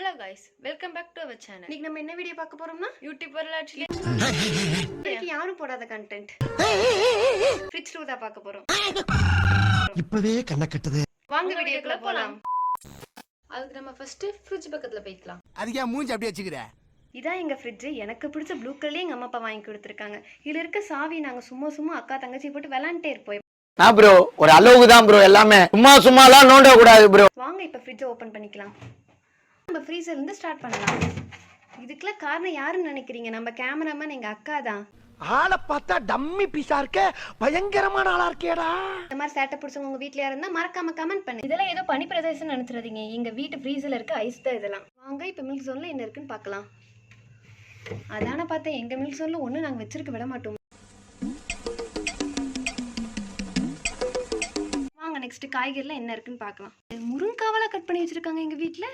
Hello guys, welcome back to our channel. இன்னைக்கு நம்ம என்ன வீடியோ பார்க்க போறோம்னா YouTube வரலாற்றிலே யாரும் போடாத கண்டென்ட் ஃப்ரிட்ஜ் டூர் தான் பார்க்க போறோம். இப்பவே கண்ண கட்டுது. வாங்க வீடியோக்குள்ள போலாம். அதுக்கு நம்ம ஃபர்ஸ்ட் ஃப்ரிட்ஜ் பக்கத்துல போய்க்கலாம். அதுக்கு ஏன் மூஞ்சி அப்படியே வச்சுக்கிற? இதான் எங்க ஃப்ரிட்ஜ். எனக்கு பிடிச்ச ப்ளூ கலர்லயே எங்க அம்மா அப்பா வாங்கி கொடுத்துருக்காங்க. இதுல இருக்க சாவி நாங்க சும்மா அக்கா தங்கச்சி போட்டு விளையாண்டே இருப்போம். ப்ரோ ஒரு அளவுக்கு தான் ப்ரோ, எல்லாமே சும்மாலாம் நோண்ட கூடாது ப்ரோ. வாங்க இப்ப ஃப்ரிட்ஜை ஓபன் பண்ணிக்கலாம். நம்ம ஃப்ரீசர்ல இருந்து ஸ்டார்ட் பண்ணலாம். இதுக்குள்ள காரணம் யாருன்னு நினைக்கிறீங்க? நம்ம கேமராமேன் எங்க அக்கா தான். ஆளை பார்த்தா டம்மி பீஸா இருக்க, பயங்கரமான ஆளா இருக்கேடா. இந்த மாதிரி சேட்டை பிடிச்சவங்க உங்க வீட்லயா இருந்தா மறக்காம கமெண்ட் பண்ணு. இதெல்லாம் ஏதோ பனி பிரதேசம் நினைச்சிடாதீங்க. எங்க வீட்டு ஃப்ரீசர்ல இருக்க ஐஸ் தான் இதெல்லாம். வாங்க இப்ப மில்க் ஜோன்ல என்ன இருக்குன்னு பார்க்கலாம். அதான பார்த்தேன், எங்க மில்க் ஜோன்ல ஒண்ணு நாங்க வச்சிருக்க விட மாட்டோம். நெக்ஸ்ட் காய்கறில என்ன இருக்குன்னு பார்க்கலாம். முருங்காவெல்லாம் கட் பண்ணி வச்சிருக்காங்க எங்க வீட்ல.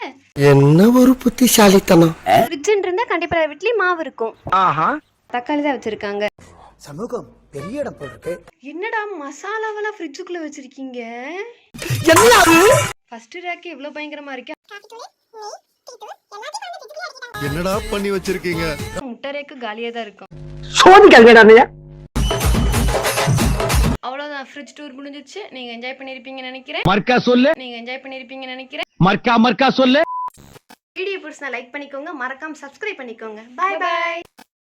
என்ன ஒரு புத்திசாலித்தனம். ஃப்ரிட்ஜ் இருந்தா கண்டிப்பா வீட்லயே மாவு இருக்கும். ஆஹா, தக்காளி தான் வச்சிருக்காங்க. சமூகம் பெரிய இடம் போல இருக்கு. என்னடா மசாலாவெல்லாம் ஃப்ரிட்ஜுக்குள்ள வச்சிருக்கீங்க? என்ன அது? ஃபர்ஸ்ட் ரேக் இவ்ளோ பயங்கரமா இருக்கு. என்னடா பண்ணி வச்சிருக்கீங்க? முட்டை ரேக்கு காலியா தான் இருக்கும். சோதிக்காதீங்க. அவ்வளவுதான், ஃப்ரிட்ஜ் டூர் முடிஞ்சிச்சு. நீங்க என்ஜாய் பண்ணிருப்பீங்கன்னு நினைக்கிறேன். மர்க்கா சொல்லு. நீங்க என்ஜாய் பண்ணிருப்பீங்கன்னு நினைக்கிறேன். மர்க்கா சொல்லு. வீடியோ பிடிச்சா லைக் பண்ணிக்கோங்க, மறக்காம சப்ஸ்கிரைப் பண்ணிக்கோங்க. Bye by.